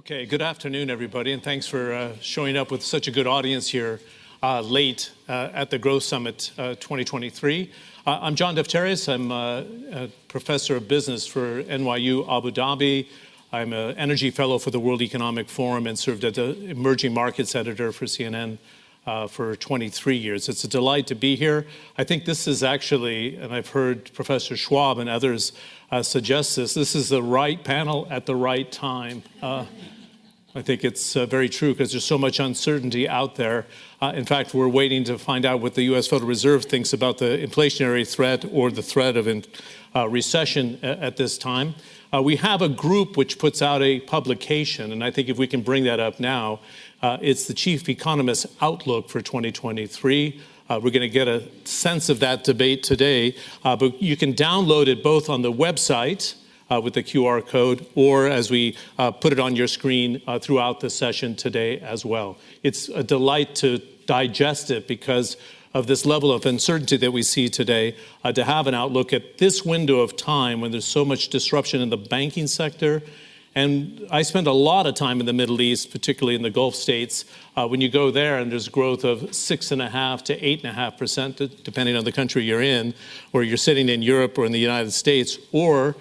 Okay, good afternoon, everybody, and thanks for showing up with such a good audience here late at the Growth Summit 2023. I'm John Defterios. I'm a professor of business for NYU Abu Dhabi. I'm an energy fellow for the World Economic Forum and served as the emerging markets editor for CNN for 23 years. It's a delight to be here. I think this is actually, and I've heard Professor Schwab and others suggest this is the right panel at the right time. I think it's very true because there's so much uncertainty out there. In fact, we're waiting to find out what the U.S. Federal Reserve thinks about the inflationary threat or the threat of recession at this time. We have a group which puts out a publication, and I think if we can bring that up now, it's the Chief Economist's Outlook for 2023. We're going to get a sense of that debate today, but you can download it both on the website with the QR code, or as we put it on your screen throughout the session today as well. It's a delight to digest it because of this level of uncertainty that we see today, to have an outlook at this window of time when there's so much disruption in the banking sector. And I spend a lot of time in the Middle East, particularly in the Gulf states. When you go there and there's growth of 6.5% to 8.5%, depending on the country you're in, or you're sitting in Europe or in the United States, or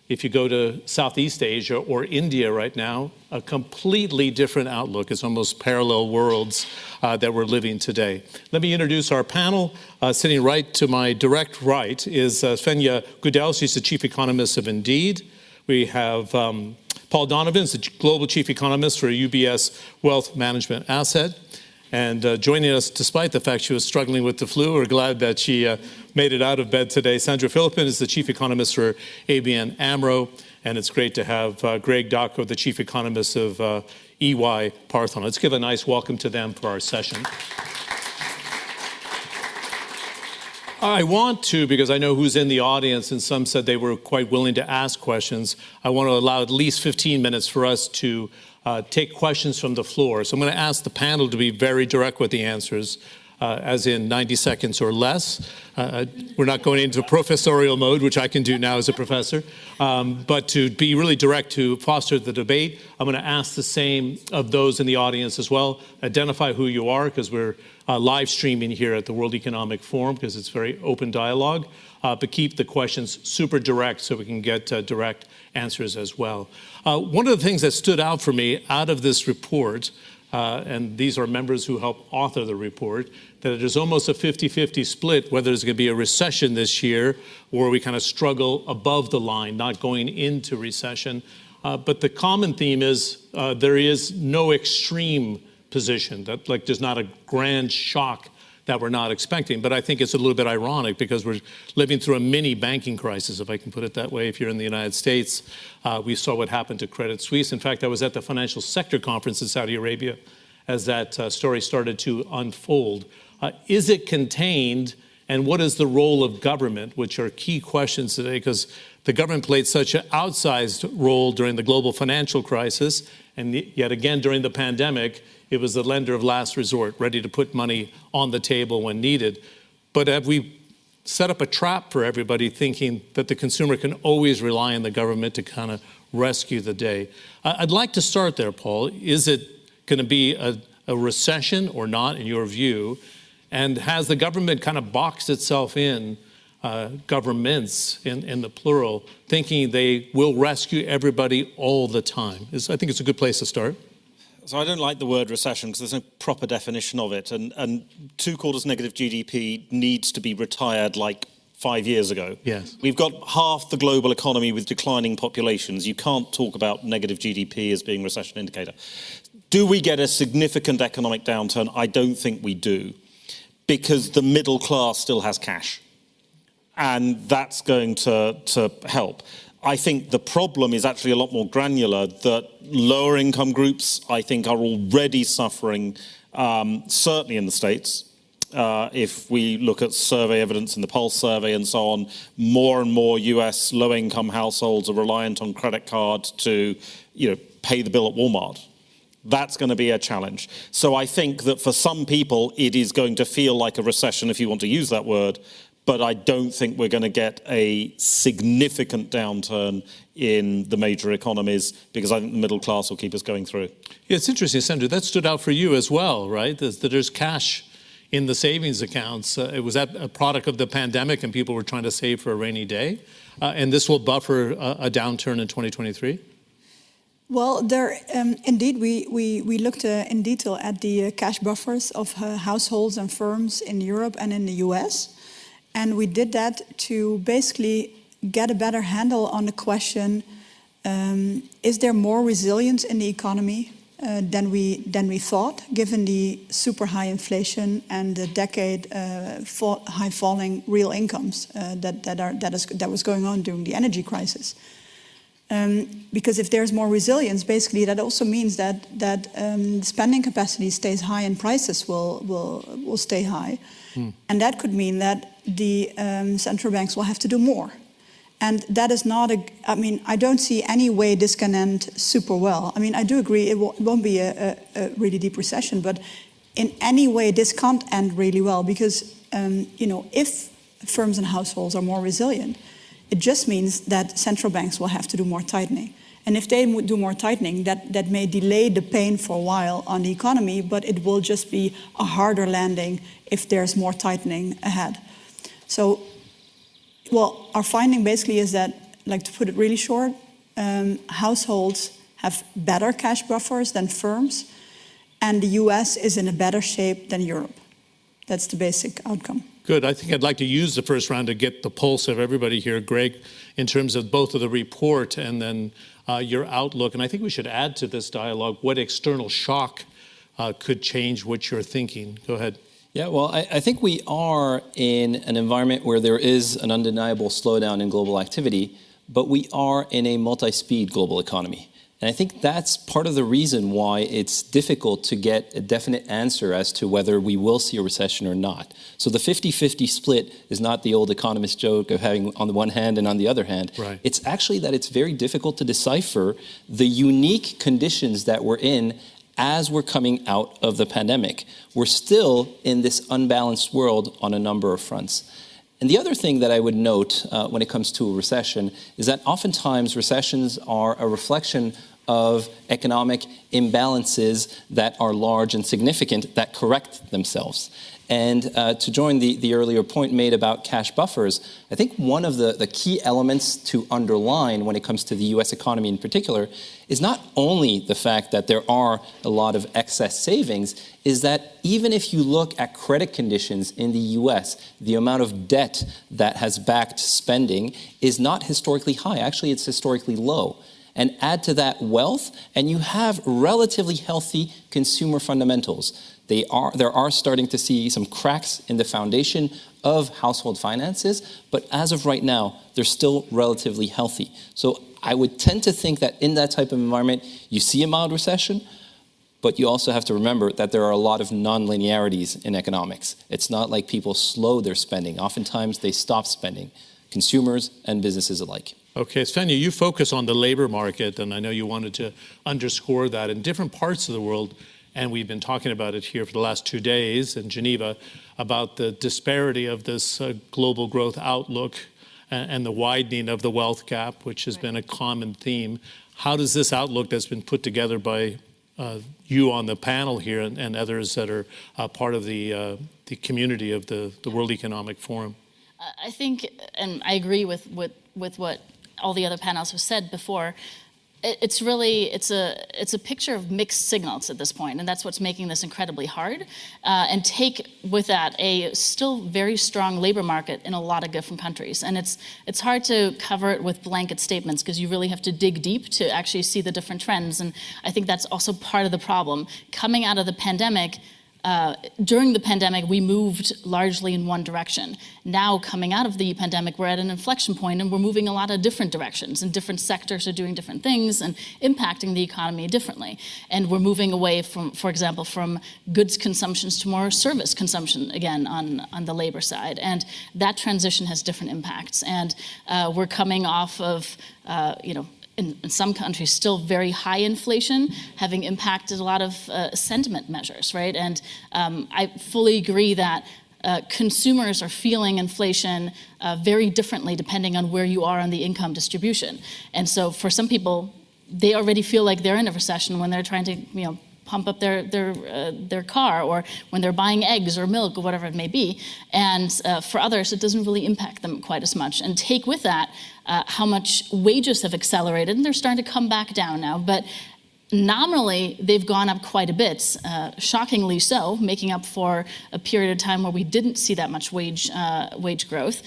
if you go to Southeast Asia or India right now, a completely different outlook. It's almost parallel worlds that we're living today. Let me introduce our panel. Sitting right to my direct right is Fenya Goodell. She's the Chief Economist of Indeed. We have Paul Donovan, the Global Chief Economist for UBS Wealth Management Asset. And joining us, despite the fact she was struggling with the flu, we're glad that she made it out of bed today. Sandra Phlippen is the Chief Economist for ABN AMRO. And it's great to have Greg Daco, the Chief Economist of EY-Parthenon. Let's give a nice welcome to them for our session. I want to, because I know who's in the audience, and some said they were quite willing to ask questions, I want to allow at least 15 minutes for us to take questions from the floor. So I'm going to ask the panel to be very direct with the answers, as in 90 seconds or less. We're not going into professorial mode, which I can do now as a professor, but to be really direct to foster the debate. I'm going to ask the same of those in the audience as well. Identify who you are, because we're live streaming here at the World Economic Forum, because it's very open dialogue, but keep the questions super direct so we can get direct answers as well. One of the things that stood out for me out of this report, and these are members who helped author the report, that there's almost a 50-50 split whether there's going to be a recession this year or we kind of struggle above the line, not going into recession. But the common theme is there is no extreme position, that like there's not a grand shock that we're not expecting. But I think it's a little bit ironic because we're living through a mini banking crisis, if I can put it that way. If you're in the United States, we saw what happened to Credit Suisse. In fact, I was at the financial sector conference in Saudi Arabia as that story started to unfold. Is it contained, and what is the role of government, which are key questions today, because the government played such an outsized role during the global financial crisis, and yet again during the pandemic, it was the lender of last resort, ready to put money on the table when needed. But have we set up a trap for everybody thinking that the consumer can always rely on the government to kind of rescue the day? I'd like to start there, Paul. Is it going to be a recession or not, in your view? And has the government kind of boxed itself in, governments in the plural, thinking they will rescue everybody all the time? I think it's a good place to start. So I don't like the word recession because there's no proper definition of it. And 2 quarters negative GDP needs to be retired like 5 years ago. Yes. We've got half the global economy with declining populations. You can't talk about negative GDP as being a recession indicator. Do we get a significant economic downturn? I don't think we do, because the middle class still has cash. And that's going to help. I think the problem is actually a lot more granular, that lower income groups, I think, are already suffering, certainly in the States. If we look at survey evidence in the Pulse survey and so on, more and more US low-income households are reliant on credit cards to, pay the bill at Walmart. That's going to be a challenge. So I think that for some people, it is going to feel like a recession, if you want to use that word, but I don't think we're going to get a significant downturn in the major economies because I think the middle class will keep us going through. Yeah, it's interesting, Sandra. That stood out for you as well, right? That there's cash in the savings accounts. It was that a product of the pandemic and people were trying to save for a rainy day. And this will buffer a downturn in 2023? Well, indeed, we looked in detail at the cash buffers of households and firms in Europe and in the US. And we did that to basically get a better handle on the question, is there more resilience in the economy than we thought, given the super high inflation and the decade high falling real incomes that was going on during the energy crisis. Because if there's more resilience, basically that also means that spending capacity stays high and prices will stay high. And that could mean that the central banks will have to do more. And that is not I don't see any way this can end super well. I mean, I do agree it won't be a really deep recession, but in any way this can't end really well because, if firms and households are more resilient, it just means that central banks will have to do more tightening. And if they do more tightening, that may delay the pain for a while on the economy, but it will just be a harder landing if there's more tightening ahead. So, our finding basically is that, like to put it really short, households have better cash buffers than firms, and the US is in a better shape than Europe. That's the basic outcome. Good. I think I'd like to use the first round to get the pulse of everybody here, Greg, in terms of both of the report and then your outlook. And I think we should add to this dialogue what external shock could change what you're thinking. Go ahead. Yeah, well, I think we are in an environment where there is an undeniable slowdown in global activity, but we are in a multi-speed global economy. And I think that's part of the reason why it's difficult to get a definite answer as to whether we will see a recession or not. So the 50-50 split is not the old Economist joke of having on the one hand and on the other hand. Right. It's actually that it's very difficult to decipher the unique conditions that we're in as we're coming out of the pandemic. We're still in this unbalanced world on a number of fronts. And the other thing that I would note when it comes to a recession is that oftentimes recessions are a reflection of economic imbalances that are large and significant that correct themselves. And to join the earlier point made about cash buffers, I think one of the key elements to underline when it comes to the US economy in particular is not only the fact that there are a lot of excess savings, is that even if you look at credit conditions in the US, the amount of debt that has backed spending is not historically high. Actually, it's historically low. And add to that wealth, and you have relatively healthy consumer fundamentals. There are starting to see some cracks in the foundation of household finances, but as of right now, they're still relatively healthy. So I would tend to think that in that type of environment, you see a mild recession, but you also have to remember that there are a lot of non-linearities in economics. It's not like people slow their spending. Oftentimes, they stop spending, consumers and businesses alike. Okay, Svenja, you focus on the labor market, and I know you wanted to underscore that in different parts of the world, and we've been talking about it here for the last 2 days in Geneva, about the disparity of this global growth outlook and the widening of the wealth gap, which has been a common theme. How does this outlook that's been put together by you on the panel here and others that are part of the community of the World Economic Forum? I think, and I agree with what all the other panels have said before, it's a picture of mixed signals at this point, and that's what's making this incredibly hard. And take with that a still very strong labor market in a lot of different countries, and it's hard to cover it with blanket statements because you really have to dig deep to actually see the different trends. And I think that's also part of the problem coming out of the pandemic. During the pandemic, we moved largely in one direction. Now, coming out of the pandemic, we're at an inflection point and we're moving a lot of different directions, and different sectors are doing different things and impacting the economy differently. And we're moving away from, for example, from goods consumptions to more service consumption, again, on the labor side. And that transition has different impacts. And we're coming off of, in some countries, still very high inflation, having impacted a lot of sentiment measures, right? And I fully agree that consumers are feeling inflation very differently depending on where you are on the income distribution. And so for some people, they already feel like they're in a recession when they're trying to, pump up their car, or when they're buying eggs or milk or whatever it may be. And for others, it doesn't really impact them quite as much. And take with that how much wages have accelerated, and they're starting to come back down now. But nominally, they've gone up quite a bit, shockingly so, making up for a period of time where we didn't see that much wage growth.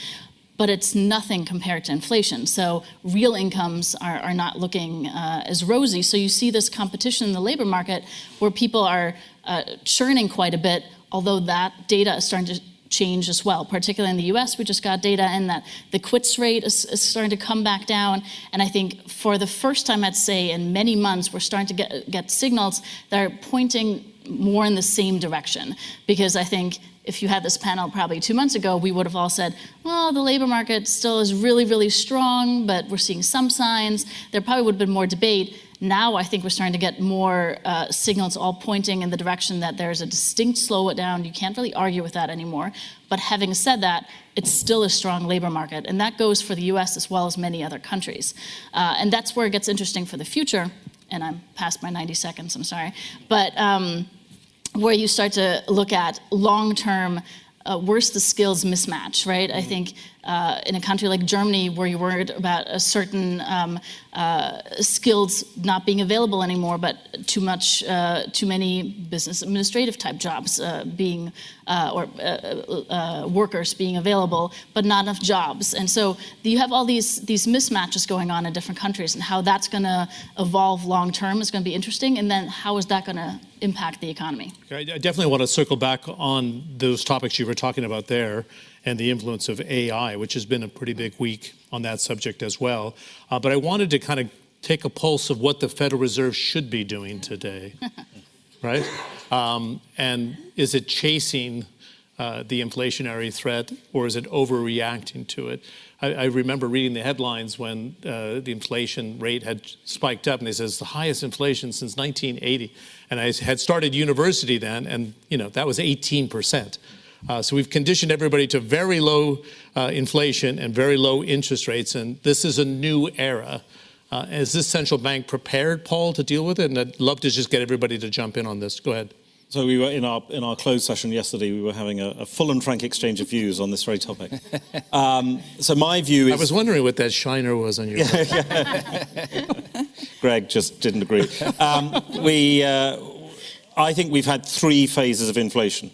But it's nothing compared to inflation. So real incomes are not looking as rosy. So you see this competition in the labor market where people are churning quite a bit, although that data is starting to change as well. Particularly in the US, we just got data in that the quits rate is starting to come back down. And I think for the first time, I'd say, in many months, we're starting to get signals that are pointing more in the same direction. Because I think if you had this panel probably 2 months ago, we would have all said, well, the labor market still is really, really strong, but we're seeing some signs. There probably would have been more debate. Now I think we're starting to get more signals all pointing in the direction that there's a distinct slowdown. You can't really argue with that anymore. But having said that, it's still a strong labor market. And that goes for the US as well as many other countries. And that's where it gets interesting for the future. And I'm past my 90 seconds, I'm sorry. But where you start to look at long-term, where's the skills mismatch, right? I think in a country like Germany, where you're worried about a certain skills not being available anymore, but too many business administrative type jobs being, or workers being available, but not enough jobs. And so you have all these mismatches going on in different countries, and how that's going to evolve long term is going to be interesting. And then how is that going to impact the economy? I definitely want to circle back on those topics you were talking about there, and the influence of AI, which has been a pretty big week on that subject as well. But I wanted to kind of take a pulse of what the Federal Reserve should be doing today, right? And is it chasing the inflationary threat, or is it overreacting to it? I remember reading the headlines when the inflation rate had spiked up, and they said it's the highest inflation since 1980. And I had started university then, and that was 18%. So we've conditioned everybody to very low inflation and very low interest rates, and this is a new era. Is this central bank prepared, Paul, to deal with it? And I'd love to just get everybody to jump in on this. Go ahead. So we were in our closed session yesterday. We were having a full and frank exchange of views on this very topic. So my view is, I was wondering what that shiner was on your. Greg just didn't agree. I think we've had 3 phases of inflation.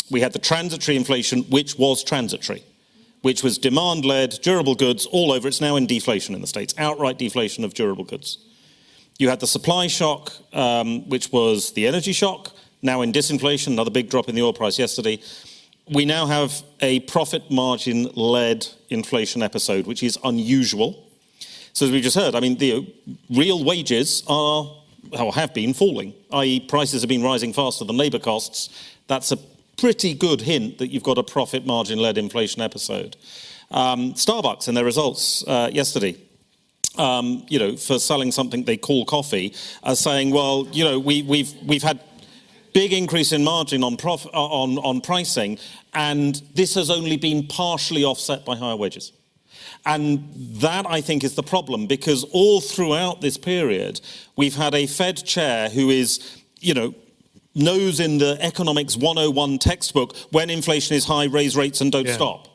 We had the transitory inflation, which was transitory, which was demand-led, durable goods all over. It's now in deflation in the States, outright deflation of durable goods. You had the supply shock, which was the energy shock, now in disinflation, another big drop in the oil price yesterday. We now have a profit margin-led inflation episode, which is unusual. So as we just heard, the real wages are, or have been, falling, i.e. prices have been rising faster than labour costs. That's a pretty good hint that you've got a profit margin-led inflation episode. Starbucks, in their results yesterday, for selling something they call coffee, are saying, well, we've had big increase in margin on pricing, and this has only been partially offset by higher wages. And that, I think, is the problem, because all throughout this period, we've had a Fed chair who is, knows in the Economics 101 textbook, when inflation is high, raise rates and don't stop.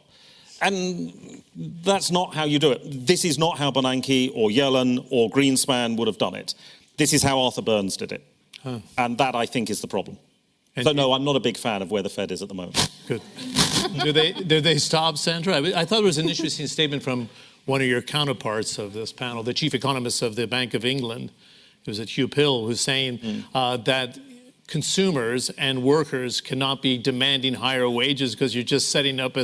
And that's not how you do it. This is not how Bernanke or Yellen or Greenspan would have done it. This is how Arthur Burns did it. Huh. And that, I think, is the problem. And so, no, I'm not a big fan of where the Fed is at the moment. Good. do they stop, Sandra? I thought it was an interesting statement from one of your counterparts of this panel, the chief economist of the Bank of England. It was Hugh Pill, who's saying that consumers and workers cannot be demanding higher wages because you're just setting up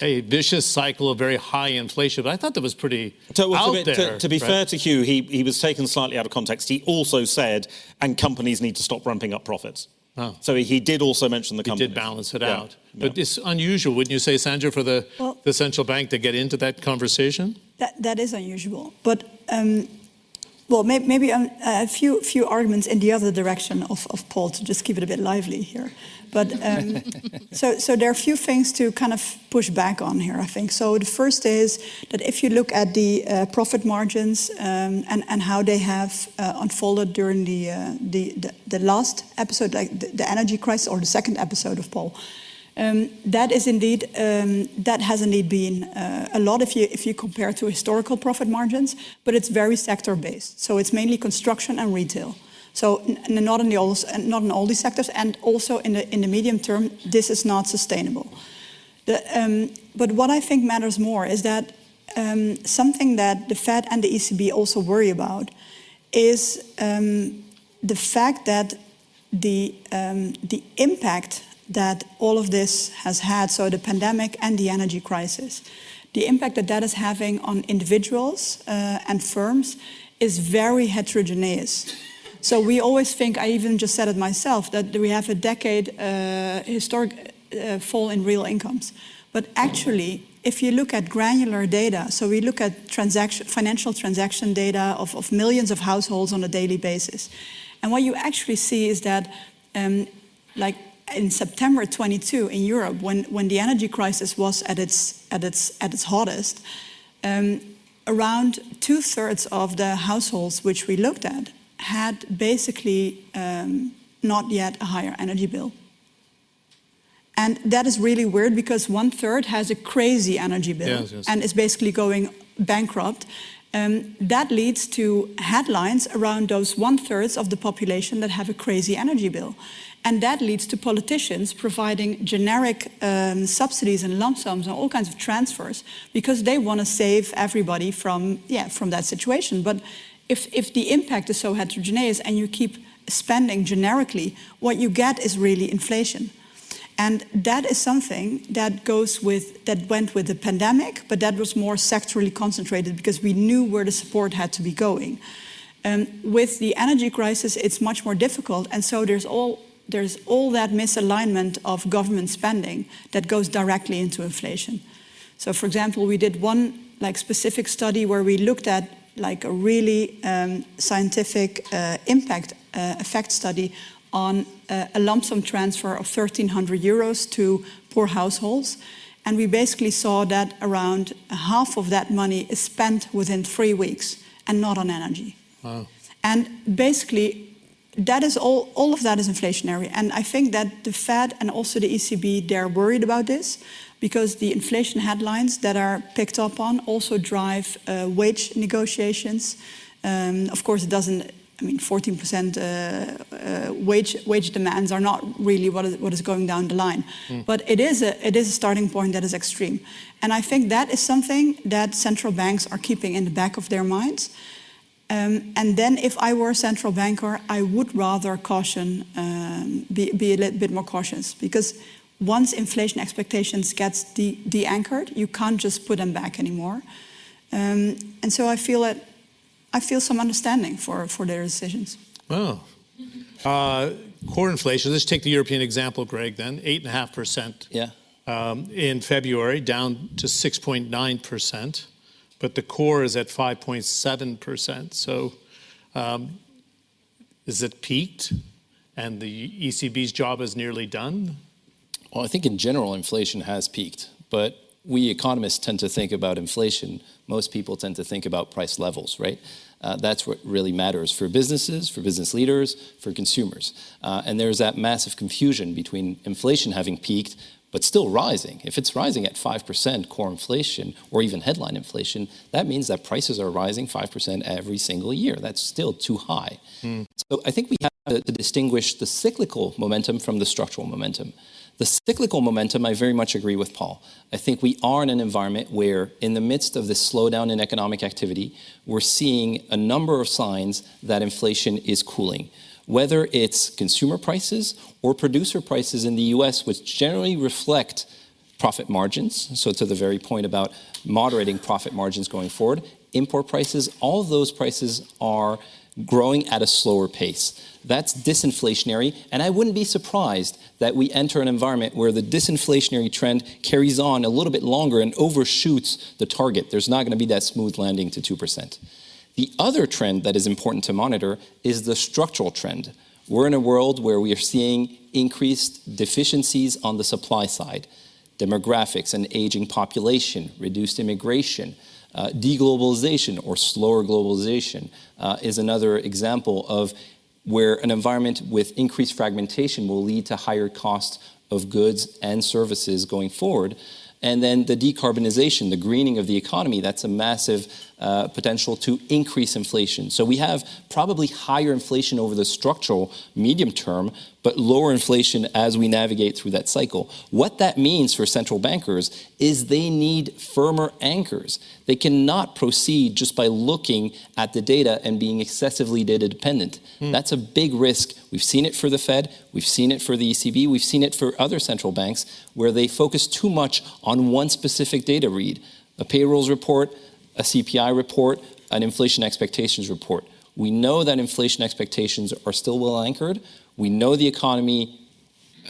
a vicious cycle of very high inflation. But I thought that was pretty out there. To be fair to Hugh, he was taken slightly out of context. He also said, and companies need to stop ramping up profits. Oh. So he did also mention the companies. He did balance it out. But it's unusual, wouldn't you say, Sandra, for the central bank to get into that conversation? That is unusual. But Well, maybe a few arguments in the other direction of Paul to just keep it a bit lively here. But so there are a few things to kind of push back on here, I think. So the first is that if you look at the profit margins and how they have unfolded during the last episode, like the energy crisis, or the second episode of Paul, that has indeed been a lot if you compare to historical profit margins, but it's very sector based. So it's mainly construction and retail. So not in all these sectors, and also in the medium term, this is not sustainable. But what I think matters more is that something that the Fed and the ECB also worry about is the fact that the impact that all of this has had, so the pandemic and the energy crisis, the impact that is having on individuals and firms is very heterogeneous. So we always think, I even just said it myself, that we have a decade historic fall in real incomes. But actually, if you look at granular data, so we look at financial transaction data of millions of households on a daily basis. And what you actually see is that, like in September 22 in Europe, when the energy crisis was at its hottest, around 2/3 of the households which we looked at had basically not yet a higher energy bill. And that is really weird because 1/3 has a crazy energy bill and is basically going bankrupt. That leads to headlines around those 1/3 of the population that have a crazy energy bill. And that leads to politicians providing generic subsidies and lump sums and all kinds of transfers because they want to save everybody from that situation. But if the impact is so heterogeneous and you keep spending generically, what you get is really inflation. And that is something that went with the pandemic, but that was more sectorally concentrated because we knew where the support had to be going. With the energy crisis, it's much more difficult, and so there's all that misalignment of government spending that goes directly into inflation. So, for example, we did one specific study where we looked at a really scientific impact effect study on a lump sum transfer of 1,300 euros to poor households. And we basically saw that around half of that money is spent within 3 weeks and not on energy. Wow. And basically, that is all of that is inflationary. And I think that the Fed and also the ECB, they're worried about this because the inflation headlines that are picked up on also drive wage negotiations. Of course, it doesn't, 14% wage demands are not really what is going down the line. But it is a starting point that is extreme. And I think that is something that central banks are keeping in the back of their minds. And then if I were a central banker, I would rather be a little bit more cautious because once inflation expectations get de-anchored, you can't just put them back anymore. And so I feel some understanding for their decisions. Oh. Core inflation, let's take the European example, Greg, then, 8.5%. Yeah. In February, down to 6.9%. But the core is at 5.7%. So is it peaked and the ECB's job is nearly done? Well, I think in general, inflation has peaked. But we economists tend to think about inflation. Most people tend to think about price levels, right? That's what really matters for businesses, for business leaders, for consumers. And there's that massive confusion between inflation having peaked but still rising. If it's rising at 5% core inflation, or even headline inflation, that means that prices are rising 5% every single year. That's still too high. So I think we have to distinguish the cyclical momentum from the structural momentum. The cyclical momentum, I very much agree with Paul. I think we are in an environment where, in the midst of this slowdown in economic activity, we're seeing a number of signs that inflation is cooling. Whether it's consumer prices or producer prices in the US, which generally reflect profit margins, so to the very point about moderating profit margins going forward, import prices, all of those prices are growing at a slower pace. That's disinflationary, and I wouldn't be surprised that we enter an environment where the disinflationary trend carries on a little bit longer and overshoots the target. There's not going to be that smooth landing to 2%. The other trend that is important to monitor is the structural trend. We're in a world where we are seeing increased deficiencies on the supply side. Demographics, an aging population, reduced immigration, deglobalization or slower globalization is another example of where an environment with increased fragmentation will lead to higher cost of goods and services going forward. And then the decarbonization, the greening of the economy, that's a massive potential to increase inflation. So we have probably higher inflation over the structural medium term, but lower inflation as we navigate through that cycle. What that means for central bankers is they need firmer anchors. They cannot proceed just by looking at the data and being excessively data dependent. That's a big risk. We've seen it for the Fed, we've seen it for the ECB, we've seen it for other central banks where they focus too much on one specific data read, a payrolls report, a CPI report, an inflation expectations report. We know that inflation expectations are still well anchored. We know the economy,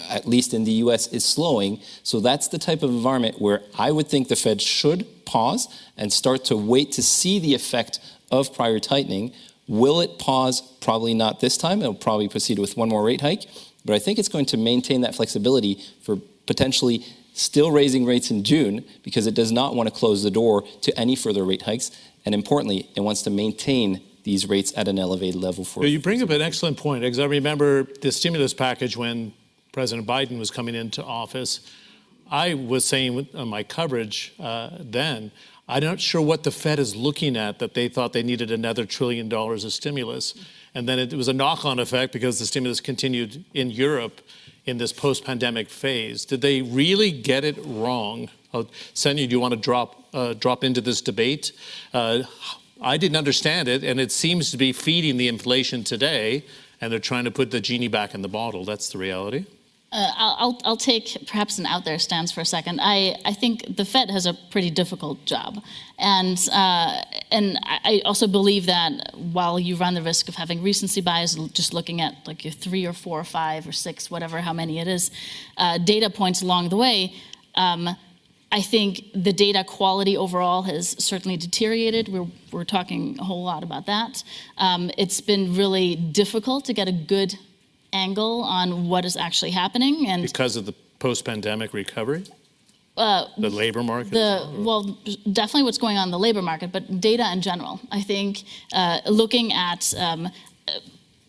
at least in the US, is slowing. So that's the type of environment where I would think the Fed should pause and start to wait to see the effect of prior tightening. Will it pause? Probably not this time. It'll probably proceed with one more rate hike. But I think it's going to maintain that flexibility for potentially still raising rates in June because it does not want to close the door to any further rate hikes. And importantly, it wants to maintain these rates at an elevated level for. You bring up an excellent point, because I remember the stimulus package when President Biden was coming into office. I was saying on my coverage then, I'm not sure what the Fed is looking at that they thought they needed another $1 trillion of stimulus. And then it was a knock-on effect because the stimulus continued in Europe in this post-pandemic phase. Did they really get it wrong? Sandra, do you want to drop into this debate? I didn't understand it, and it seems to be feeding the inflation today, and they're trying to put the genie back in the bottle. That's the reality. I'll take perhaps an out there stance for a second. I think the Fed has a pretty difficult job, and I also believe that while you run the risk of having recency bias, just looking at like your 3 or 4 or 5 or 6, whatever, how many it is, data points along the way. I think the data quality overall has certainly deteriorated. We're talking a whole lot about that. It's been really difficult to get a good angle on what is actually happening, and because of the post-pandemic recovery, the labor market. Well, definitely what's going on in the labor market, but data in general. I think looking at.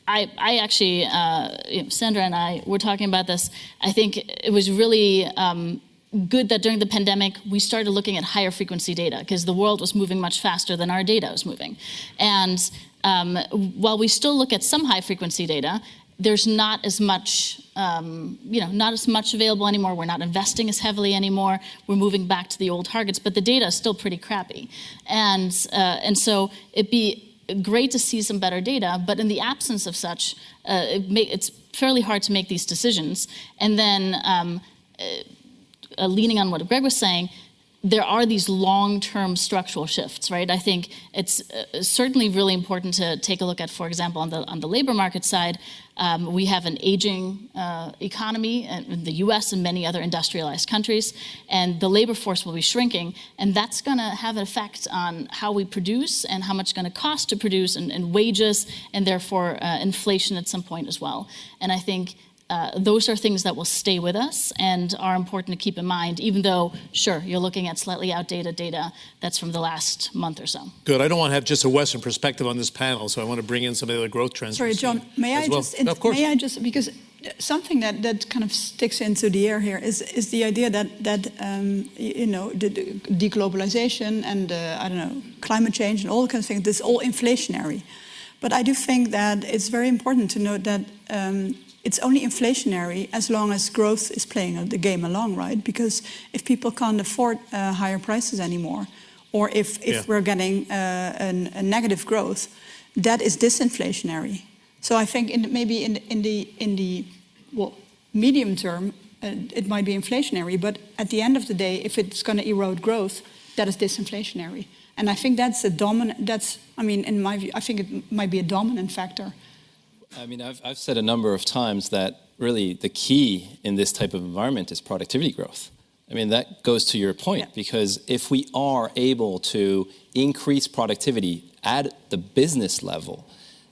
I actually, Sandra and I were talking about this. I think it was really good that during the pandemic, we started looking at higher frequency data because the world was moving much faster than our data was moving. And while we still look at some high frequency data, there's not as much, not as much available anymore. We're not investing as heavily anymore. We're moving back to the old targets, but the data is still pretty crappy. And so it'd be great to see some better data, but in the absence of such, it's fairly hard to make these decisions. And then leaning on what Greg was saying, there are these long-term structural shifts, right? I think it's certainly really important to take a look at, for example, on the labor market side, we have an aging economy in the US and many other industrialized countries, and the labor force will be shrinking, and that's gonna have an effect on how we produce and how much it's gonna cost to produce and wages, and therefore inflation at some point as well. And I think those are things that will stay with us and are important to keep in mind, even though, sure, you're looking at slightly outdated data that's from the last month or so. Good. I don't want to have just a Western perspective on this panel, so I want to bring in some of the other growth trends. Sorry, John, may I just, because something that kind of sticks into the air here is the idea that the deglobalization and climate change and all kinds of things, this is all inflationary. But I do think that it's very important to note that it's only inflationary as long as growth is playing the game along, right? Because if people can't afford higher prices anymore, or if we're getting a negative growth, that is disinflationary. So I think maybe in the medium term, it might be inflationary, but at the end of the day, if it's going to erode growth, that is disinflationary. And I think that's in my view, I think it might be a dominant factor. I mean, I've said a number of times that really the key in this type of environment is productivity growth. I mean, that goes to your point, because if we are able to increase productivity at the business level,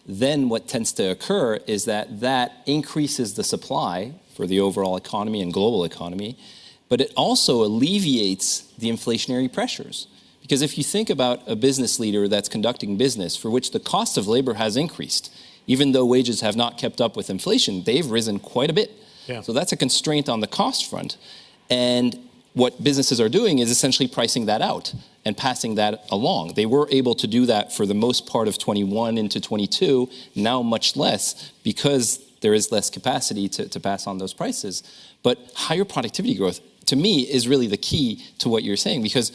then what tends to occur is that that increases the supply for the overall economy and global economy, but it also alleviates the inflationary pressures. Because if you think about a business leader that's conducting business for which the cost of labor has increased, even though wages have not kept up with inflation, they've risen quite a bit. Yeah. So that's a constraint on the cost front. And what businesses are doing is essentially pricing that out and passing that along. They were able to do that for the most part of 21 into 22, now much less, because there is less capacity to pass on those prices. But higher productivity growth, to me, is really the key to what you're saying, because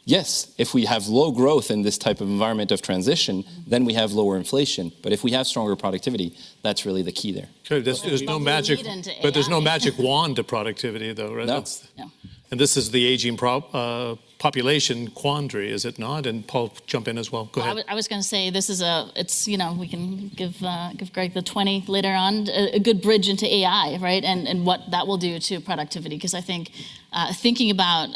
yes, if we have low growth in this type of environment of transition, then we have lower inflation. But if we have stronger productivity, that's really the key there. Okay, there's no magic, but there's no magic wand to productivity, though, right? No. And this is the aging population quandary, is it not? And Paul, jump in as well. Go ahead. I was going to say this is we can give Greg the 20 later on, a good bridge into AI, right? And what that will do to productivity, because I think thinking about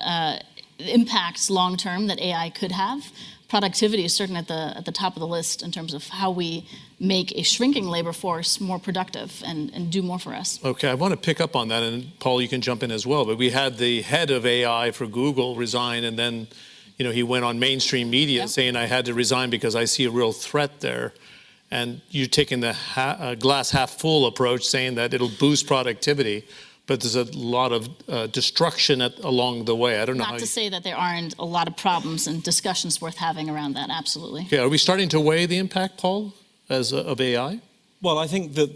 impacts long term that AI could have, productivity is certainly at the top of the list in terms of how we make a shrinking labor force more productive and do more for us. Okay, I want to pick up on that, and Paul, you can jump in as well. But we had the head of AI for Google resign, and then, he went on mainstream media saying I had to resign because I see a real threat there. And you're taking the glass half full approach, saying that it'll boost productivity. But there's a lot of destruction along the way. I don't know. Not to say that there aren't a lot of problems and discussions worth having around that. Absolutely. Okay, are we starting to weigh the impact, Paul, of AI? Well, I think that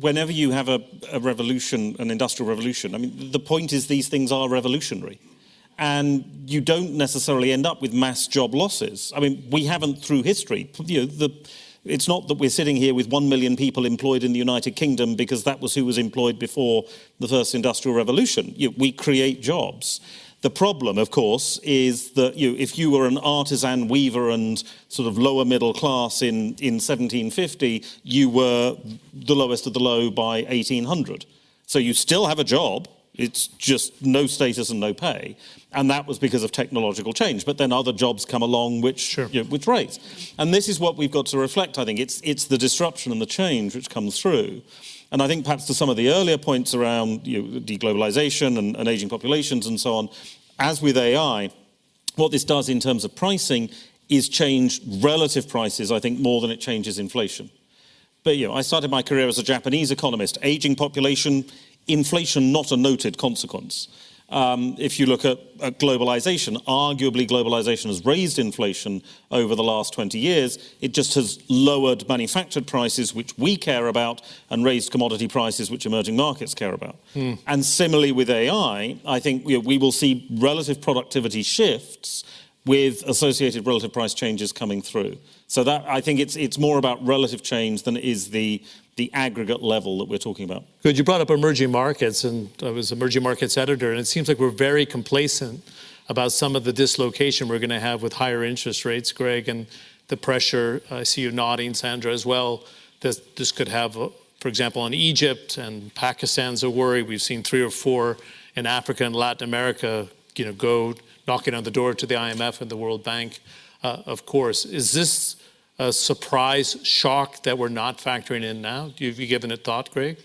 whenever you have a revolution, an industrial revolution, I mean, the point is these things are revolutionary. And you don't necessarily end up with mass job losses. I mean, we haven't through history. It's not that we're sitting here with 1 million people employed in the United Kingdom because that was who was employed before the first industrial revolution. We create jobs. The problem, of course, is that if you were an artisan weaver and sort of lower middle class in 1750, you were the lowest of the low by 1800. So you still have a job. It's just no status and no pay. And that was because of technological change. But then other jobs come along which raise. And this is what we've got to reflect, I think. It's the disruption and the change which comes through. And I think perhaps to some of the earlier points around deglobalization and aging populations and so on, as with AI, what this does in terms of pricing is change relative prices, I think, more than it changes inflation. But I started my career as a Japanese economist. Aging population, inflation not a noted consequence. If you look at globalization, arguably globalization has raised inflation over the last 20 years. It just has lowered manufactured prices, which we care about, and raised commodity prices, which emerging markets care about. And similarly with AI, I think we will see relative productivity shifts with associated relative price changes coming through. So that I think it's more about relative change than it is the aggregate level that we're talking about. Good. You brought up emerging markets, and I was emerging markets editor, and it seems like we're very complacent about some of the dislocation we're going to have with higher interest rates, Greg, and the pressure. I see you nodding, Sandra, as well. This could have, for example, in Egypt and Pakistan's a worry. We've seen 3 or 4 in Africa and Latin America, go knocking on the door to the IMF and the World Bank, of course. Is this a surprise shock that we're not factoring in now? Have you given it thought, Greg?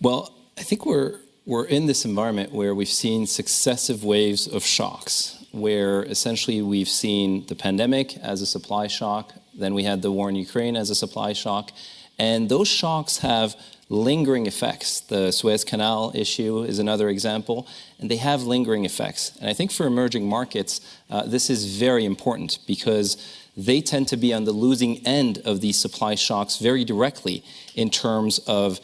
Well, I think we're in this environment where we've seen successive waves of shocks, where essentially we've seen the pandemic as a supply shock, then we had the war in Ukraine as a supply shock, and those shocks have lingering effects. The Suez Canal issue is another example, and they have lingering effects. And I think for emerging markets, this is very important because they tend to be on the losing end of these supply shocks very directly in terms of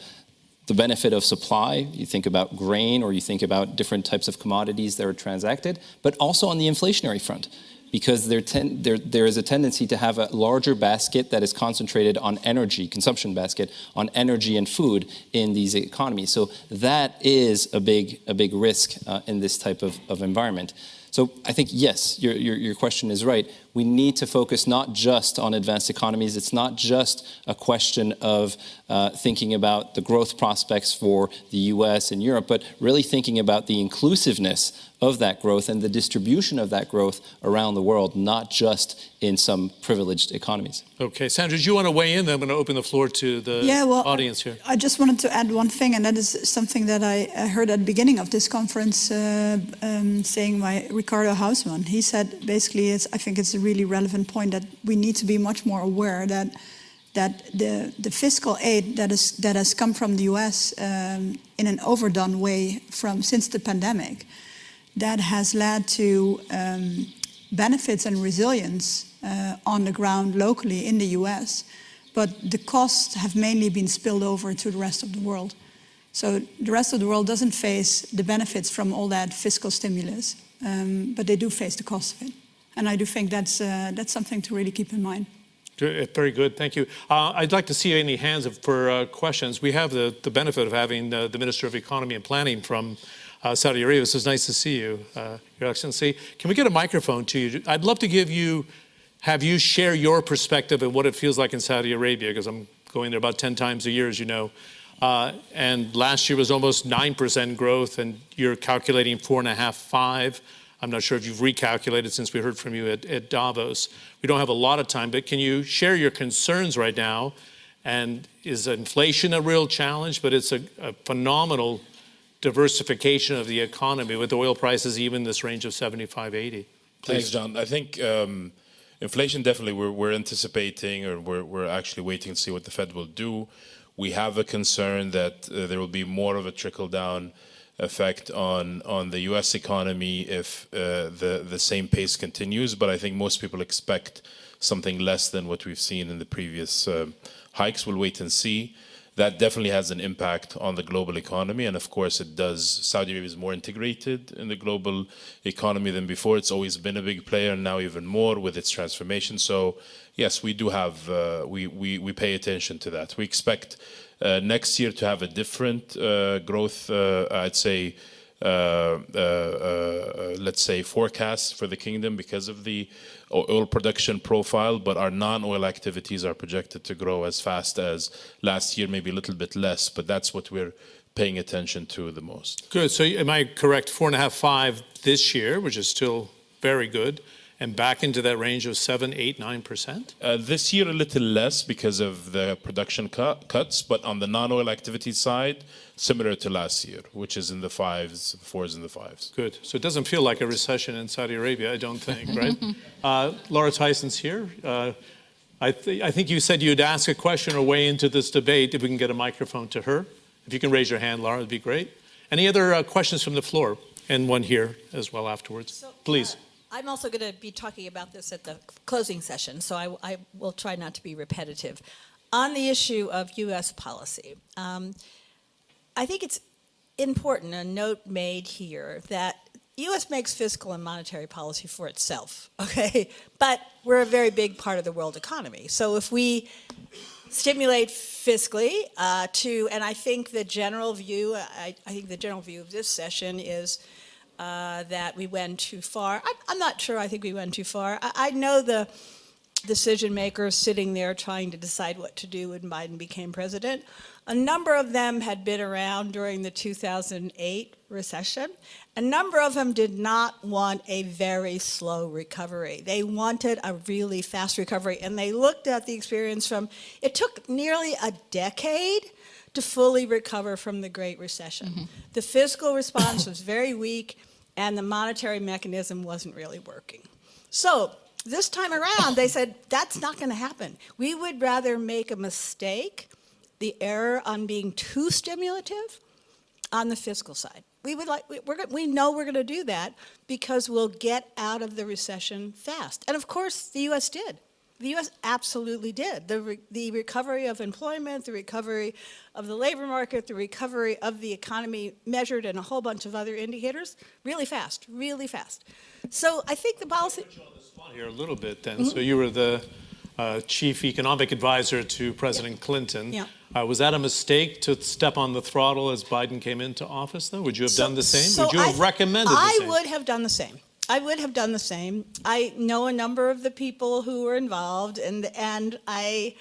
the benefit of supply. You think about grain or you think about different types of commodities that are transacted, but also on the inflationary front, because there is a tendency to have a larger basket that is concentrated on energy, consumption basket, on energy and food in these economies. So that is a big risk in this type of environment. So I think, yes, your question is right. we need to focus not just on advanced economies. It's not just a question of thinking about the growth prospects for the US and Europe, but really thinking about the inclusiveness of that growth and the distribution of that growth around the world, not just in some privileged economies. Okay, Sandra, do you want to weigh in? Then I'm going to open the floor to the audience here. I just wanted to add one thing, and that is something that I heard at the beginning of this conference, saying by Ricardo Hausmann. He said basically, I think it's a really relevant point that we need to be much more aware that the fiscal aid that has come from the U.S. In an overdone way since the pandemic, that has led to benefits and resilience on the ground locally in the U.S., but the costs have mainly been spilled over to the rest of the world. So the rest of the world doesn't face the benefits from all that fiscal stimulus, but they do face the cost of it. And I do think that's something to really keep in mind. Very good, thank you. I'd like to see any hands for questions. We have the benefit of having the Minister of Economy and Planning from Saudi Arabia, so it's nice to see you, Your Excellency. Can we get a microphone to you? I'd love to have you share your perspective of what it feels like in Saudi Arabia, because I'm going there about 10 times a year, as you know. And last year was almost 9% growth, and you're calculating 4.5, 5. I'm not sure if you've recalculated since we heard from you at Davos. We don't have a lot of time, but can you share your concerns right now? And is inflation a real challenge? But it's a phenomenal diversification of the economy with oil prices even this range of 75, 80. Thanks, John. I think inflation definitely we're anticipating, or we're actually waiting to see what the Fed will do. We have a concern that there will be more of a trickle-down effect on the U.S. economy if the same pace continues. But I think most people expect something less than what we've seen in the previous hikes. We'll wait and see. That definitely has an impact on the global economy. And of course it does. Saudi Arabia is more integrated in the global economy than before. It's always been a big player, and now even more with its transformation. So yes, we do have, we pay attention to that. We expect next year to have a different growth, I'd say, let's say, forecast for the kingdom because of the oil production profile, but our non-oil activities are projected to grow as fast as last year, maybe a little bit less, but that's what we're paying attention to the most. Good, so am I correct, 4.5, 5 this year, which is still very good, and back into that range of 7, 8, 9%? This year a little less because of the production cuts, but on the non-oil activity side, similar to last year, which is in the 5s, 4s and the 5s. Good. So it doesn't feel like a recession in Saudi Arabia, I don't think, right? Laura Tyson's here. I think you said you'd ask a question or weigh into this debate. If we can get a microphone to her. If you can raise your hand, Laura, it'd be great. Any other questions from the floor? And one here as well afterwards. Please. I'm also going to be talking about this at the closing session, so I will try not to be repetitive. On the issue of U.S. policy, I think it's important, a note made here, that U.S. makes fiscal and monetary policy for itself, okay? But we're a very big part of the world economy. So if we stimulate fiscally and I think the general view, I think the general view of this session is that we went too far. I'm not sure I think we went too far. I know the decision makers sitting there trying to decide what to do when Biden became president. A number of them had been around during the 2008 recession. A number of them did not want a very slow recovery. They wanted a really fast recovery, and they looked at the experience it took nearly a decade to fully recover from the Great Recession. Mm-hmm. The fiscal response was very weak, and the monetary mechanism wasn't really working. So this time around, they said, that's not going to happen. We would rather make a mistake, the error on being too stimulative, on the fiscal side. We know we're going to do that because we'll get out of the recession fast. And of course, the U.S. did. The U.S. absolutely did. The recovery of employment, the recovery of the labor market, the recovery of the economy measured in a whole bunch of other indicators, really fast, really fast. So I think the policy... Put you on the spot here a little bit then. Mm-hmm. So you were the chief economic advisor to President Clinton. Yeah. Was that a mistake to step on the throttle as Biden came into office, though? Would you have done the same? Would you have recommended the same? I would have done the same. I would have done the same. I know a number of the people who were involved, and I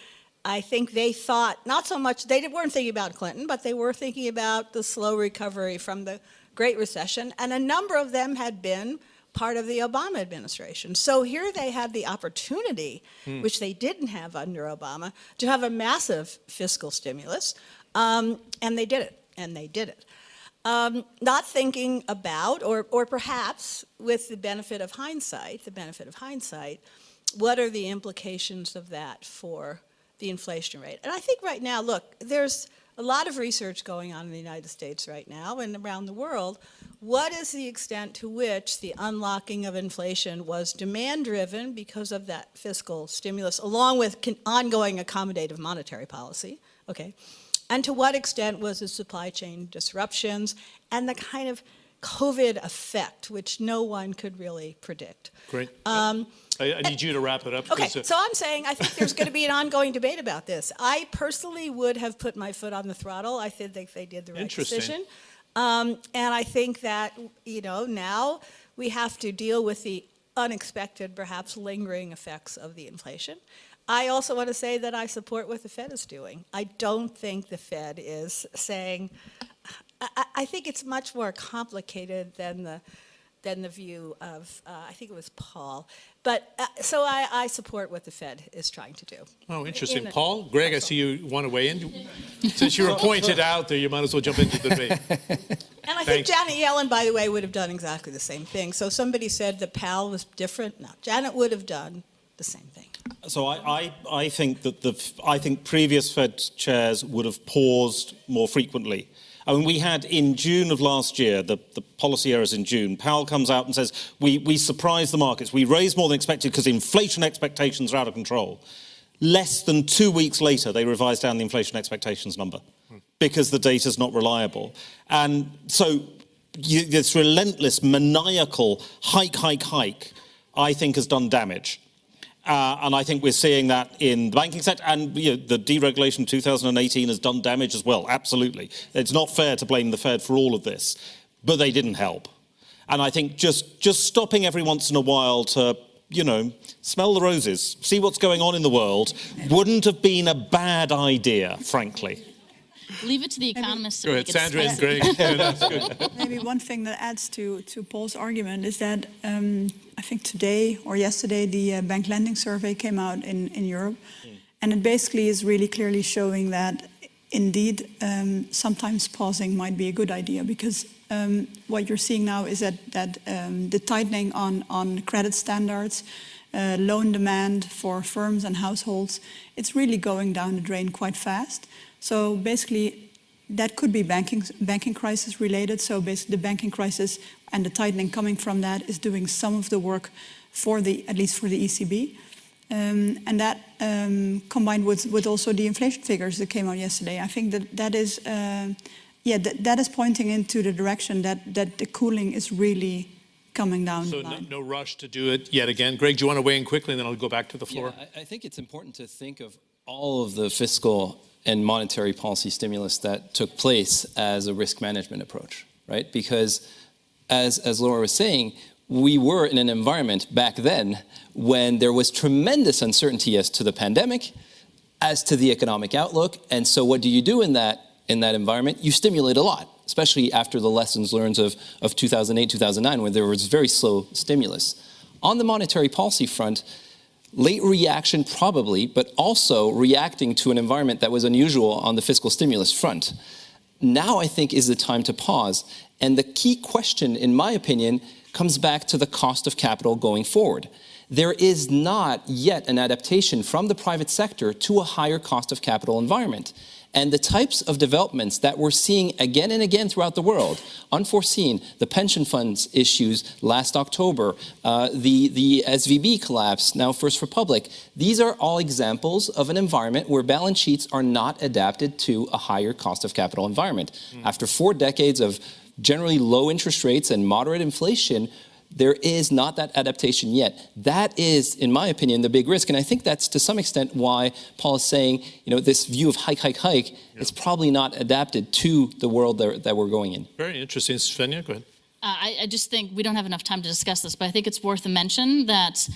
think they thought, not so much, they weren't thinking about Clinton, but they were thinking about the slow recovery from the Great Recession, and a number of them had been part of the Obama administration. So here they had the opportunity, which they didn't have under Obama, to have a massive fiscal stimulus, and they did it. Not thinking about, or perhaps with the benefit of hindsight, what are the implications of that for the inflation rate? And I think right now, look, there's a lot of research going on in the United States right now and around the world. What is the extent to which the unlocking of inflation was demand-driven because of that fiscal stimulus, along with ongoing accommodative monetary policy, okay? And to what extent was the supply chain disruptions and the kind of COVID effect, which no one could really predict? Great. I need you to wrap it up. Okay, so I'm saying I think there's going to be an ongoing debate about this. I personally would have put my foot on the throttle. I think they did the right decision. And I think that, now we have to deal with the unexpected, perhaps lingering effects of the inflation. I also want to say that I support what the Fed is doing. I don't think the Fed is saying, I think it's much more complicated than the view of, I think it was Paul. But so I support what the Fed is trying to do. Oh, interesting. Paul, Greg, I see you want to weigh in. Since you were pointed out there, you might as well jump into the debate. And I think Janet Yellen, by the way, would have done exactly the same thing. So somebody said that Powell was different. No, Janet would have done the same thing. So I think that I think previous Fed chairs would have paused more frequently. I mean, we had in June of last year, the policy errors in June, Powell comes out and says, we surprised the markets. We raised more than expected because inflation expectations are out of control. Less than 2 weeks later, they revised down the inflation expectations number because the data's not reliable. And so this relentless, maniacal hike, I think has done damage. And I think we're seeing that in the banking sector, and the deregulation in 2018 has done damage as well, absolutely. It's not fair to blame the Fed for all of this, but they didn't help. And I think just stopping every once in a while to, smell the roses, see what's going on in the world, wouldn't have been a bad idea, frankly. Leave it to the economists. Go ahead, Sandra and Greg. That's good. Maybe one thing that adds to Paul's argument is that I think today or yesterday the bank lending survey came out in Europe, and it basically is really clearly showing that indeed sometimes pausing might be a good idea, because what you're seeing now is that the tightening on credit standards, loan demand for firms and households, it's really going down the drain quite fast. So basically, that could be banking crisis related. So basically, the banking crisis and the tightening coming from that is doing some of the work at least for the ECB, and that combined with also the inflation figures that came out yesterday. I think that is that is pointing into the direction that the cooling is really coming down. So no rush to do it yet again. Greg, do you want to weigh in quickly, and then I'll go back to the floor? Yeah, I think it's important to think of all of the fiscal and monetary policy stimulus that took place as a risk management approach, right? Because as Laura was saying, we were in an environment back then when there was tremendous uncertainty as to the pandemic, as to the economic outlook. And so what do you do in that environment? You stimulate a lot, especially after the lessons learned of 2008, 2009, where there was very slow stimulus. On the monetary policy front, late reaction probably, but also reacting to an environment that was unusual on the fiscal stimulus front. Now I think is the time to pause. And the key question, in my opinion, comes back to the cost of capital going forward. There is not yet an adaptation from the private sector to a higher cost of capital environment. And the types of developments that we're seeing again and again throughout the world, unforeseen, the pension funds issues last October, the SVB collapse, now First Republic, these are all examples of an environment where balance sheets are not adapted to a higher cost of capital environment. After 4 decades of generally low interest rates and moderate inflation, there is not that adaptation yet. That is, in my opinion, the big risk. And I think that's to some extent why Paul is saying, this view of hike is probably not adapted to the world that we're going in. Very interesting. Svenja, go ahead. I just think we don't have enough time to discuss this, but I think it's worth a mention that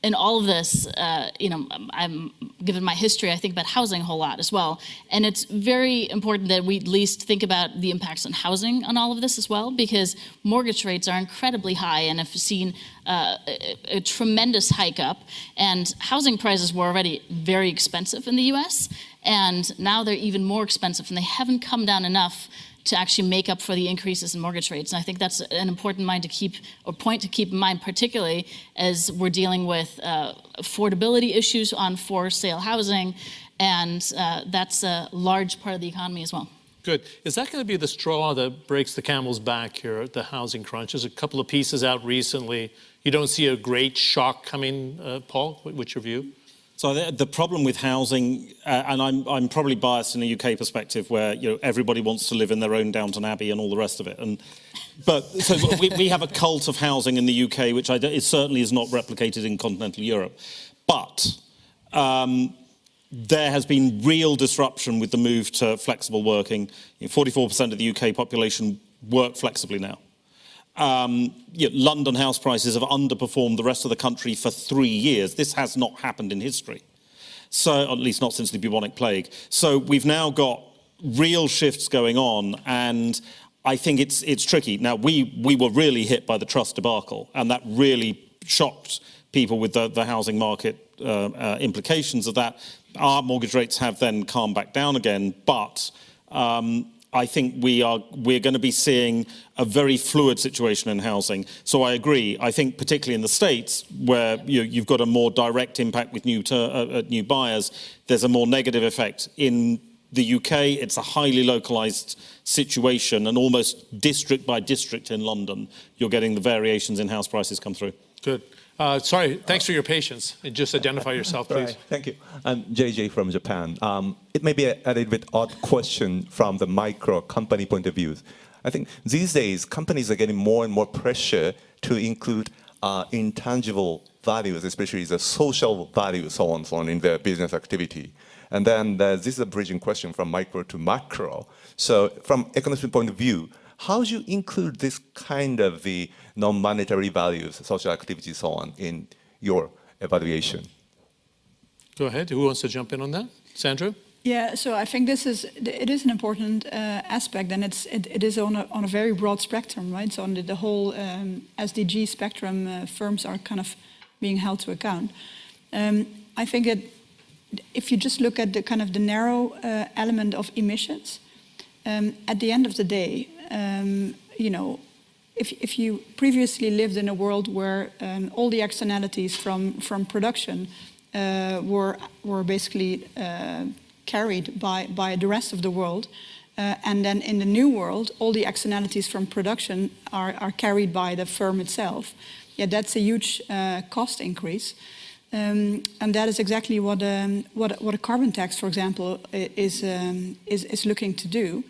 in all of this, I'm given my history, I think about housing a whole lot as well. And it's very important that we at least think about the impacts on housing on all of this as well, because mortgage rates are incredibly high and have seen a tremendous hike up. And housing prices were already very expensive in the US, and now they're even more expensive, and they haven't come down enough to actually make up for the increases in mortgage rates. And I think that's an important point to keep in mind, particularly as we're dealing with affordability issues on for-sale housing, and that's a large part of the economy as well. Good. Is that going to be the straw that breaks the camel's back here, the housing crunch? There's a couple of pieces out recently. You don't see a great shock coming, Paul? What's your view? So the problem with housing, and I'm probably biased in a UK perspective, where everybody wants to live in their own Downton Abbey and all the rest of it. But we have a cult of housing in the UK, which it certainly is not replicated in continental Europe. But there has been real disruption with the move to flexible working. 44% of the UK population work flexibly now. London house prices have underperformed the rest of the country for 3 years. This has not happened in history. So, at least not since the bubonic plague. So we've now got real shifts going on, and I think it's tricky. Now, we were really hit by the trust debacle, and that really shocked people with the housing market implications of that. Our mortgage rates have then calmed back down again, but I think we're going to be seeing a very fluid situation in housing. So I agree. I think particularly in the States, where you've got a more direct impact with new buyers, there's a more negative effect. In the UK, it's a highly localised situation, and almost district by district in London, you're getting the variations in house prices come through. Good. Sorry, thanks for your patience. Just identify yourself, please. Right, thank you. I'm JJ from Japan. It may be a little bit odd question from the micro company point of view. I think these days, companies are getting more and more pressure to include intangible values, especially the social values, so on, in their business activity. And then this is a bridging question from micro to macro. So from economist point of view, how do you include this kind of the non-monetary values, social activities, so on, in your evaluation? Go ahead. Who wants to jump in on that? Sandra? Yeah, so I think it is an important aspect, and it is on a very broad spectrum, right? So on the whole SDG spectrum, firms are kind of being held to account. I think if you just look at the narrow element of emissions, at the end of the day, if you previously lived in a world where all the externalities from production were basically carried by the rest of the world, and then in the new world, all the externalities from production are carried by the firm itself. Yeah, that's a huge cost increase, and that is exactly what a carbon tax, for example, is looking to do.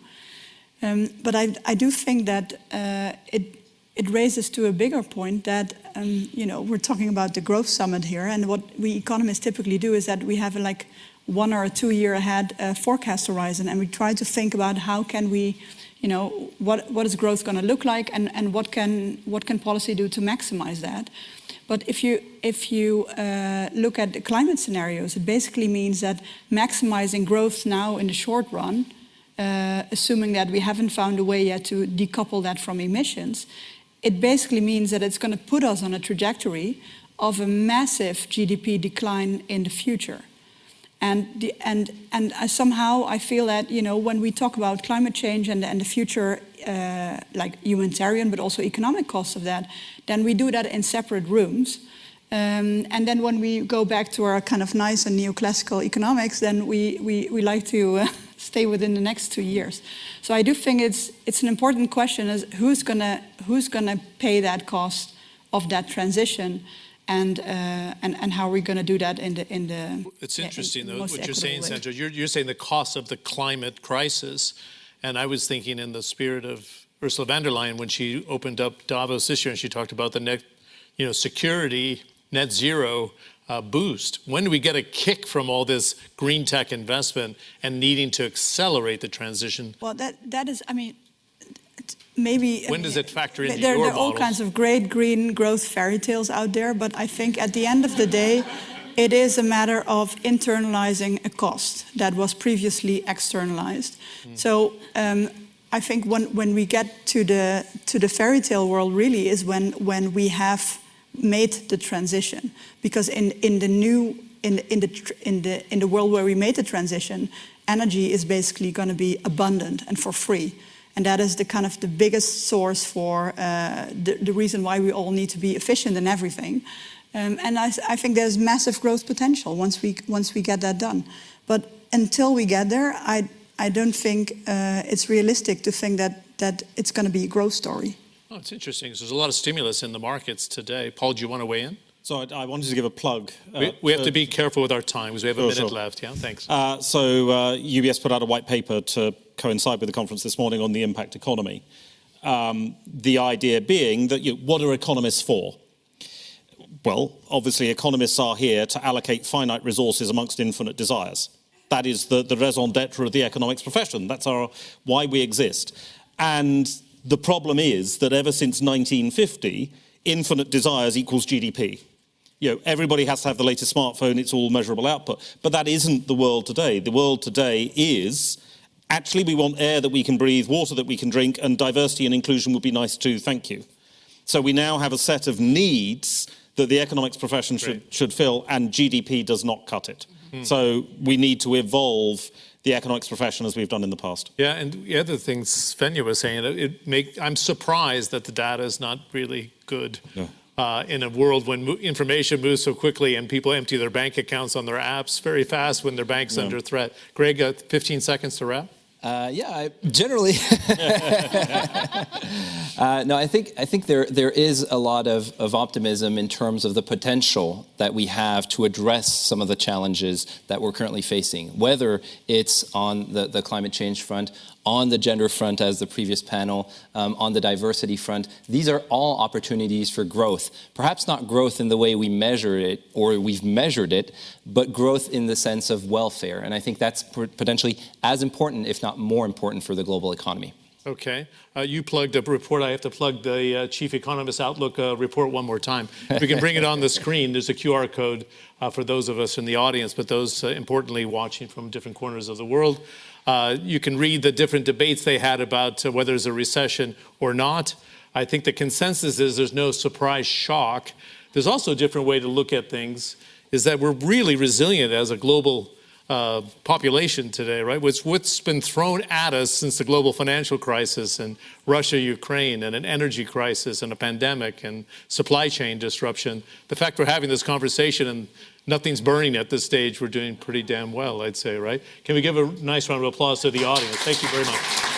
But I do think that it raises to a bigger point that we're talking about the growth summit here, and what we economists typically do is that we have like 1 or 2 year ahead forecast horizon, and we try to think about how can we, what is growth going to look like, and what can policy do to maximize that. But if you look at the climate scenarios, it basically means that maximizing growth now in the short run, assuming that we haven't found a way yet to decouple that from emissions, it basically means that it's going to put us on a trajectory of a massive GDP decline in the future. And somehow I feel that when we talk about climate change and the future, like humanitarian but also economic costs of that, then we do that in separate rooms. And then when we go back to our kind of nice and neoclassical economics, then we like to stay within the next 2 years. So I do think it's an important question: is who's gonna pay that cost of that transition, and how are we going to do that in the It's interesting though what you're saying, Sandra. You're saying the cost of the climate crisis, and I was thinking in the spirit of Ursula von der Leyen when she opened up Davos this year, and she talked about the net, security, net zero boost. When do we get a kick from all this green tech investment and needing to accelerate the transition? Well, that is, I mean, maybe When does it factor into there your are all models? kinds of great green growth fairy tales out there, but I think at the end of the day, it is a matter of internalizing a cost that was previously externalized. So I think when we get to the fairy tale world, really is when we have made the transition, because in the world where we made the transition, energy is basically going to be abundant and for free. And that is the kind of the biggest source for the reason why we all need to be efficient in everything. And I think there's massive growth potential once we get that done. But until we get there, I don't think it's realistic to think that it's going to be a growth story. Oh, it's interesting. So there's a lot of stimulus in the markets today. Paul, do you want to weigh in? So I wanted to give a plug. We have to be careful with our time because we have a minute left. Yeah, thanks. UBS put out a white paper to coincide with the conference this morning on the impact economy. The idea being that what are economists for? Well, obviously economists are here to allocate finite resources amongst infinite desires. That is the raison d'etre of the economics profession. That's why we exist. And the problem is that ever since 1950, infinite desires equals GDP. Everybody has to have the latest smartphone, it's all measurable output. But that isn't the world today. The world today is, actually we want air that we can breathe, water that we can drink, and diversity and inclusion would be nice too, thank you. So we now have a set of needs that the economics profession should fill, and GDP does not cut it. So we need to evolve the economics profession as we've done in the past. Yeah, and the other thing Svenja was saying, I'm surprised that the data is not really good in a world when information moves so quickly and people empty their bank accounts on their apps very fast when their bank's under threat. Greg, 15 seconds to wrap. Generally. No, I think there is a lot of optimism in terms of the potential that we have to address some of the challenges that we're currently facing, whether it's on the climate change front, on the gender front, as the previous panel, on the diversity front. These are all opportunities for growth. Perhaps not growth in the way we measure it or we've measured it, but growth in the sense of welfare. And I think that's potentially as important, if not more important, for the global economy. Okay. You plugged a report. I have to plug the Chief Economist Outlook report one more time. If we can bring it on the screen, there's a QR code for those of us in the audience, but those importantly watching from different corners of the world. You can read the different debates they had about whether there's a recession or not. I think the consensus is there's no surprise shock. There's also a different way to look at things, is that we're really resilient as a global population today, right? What's been thrown at us since the global financial crisis and Russia, Ukraine, and an energy crisis and a pandemic and supply chain disruption. The fact we're having this conversation and nothing's burning at this stage, we're doing pretty damn well, I'd say, right? Can we give a nice round of applause to the audience? Thank you very much.